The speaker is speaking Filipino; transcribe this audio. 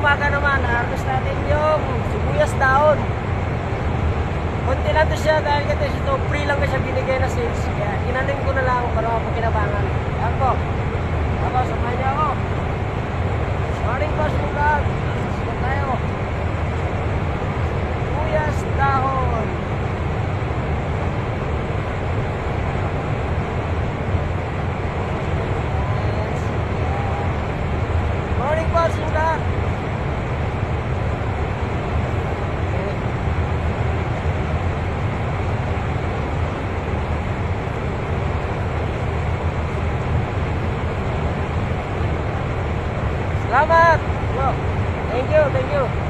umaga naman, harvest natin yung sibuyas daon. Kunti lang to siya dahil kasi ito free lang kasi binigay na sales. Kaya inanin ko na lang para mapakinabangan. Yan po. Ako, samahan niyo ako. Morning po sa vlog. Sige tayo. Sibuyas dahon. Morning po sa vlog. Salamat! Wow. Thank you, thank you.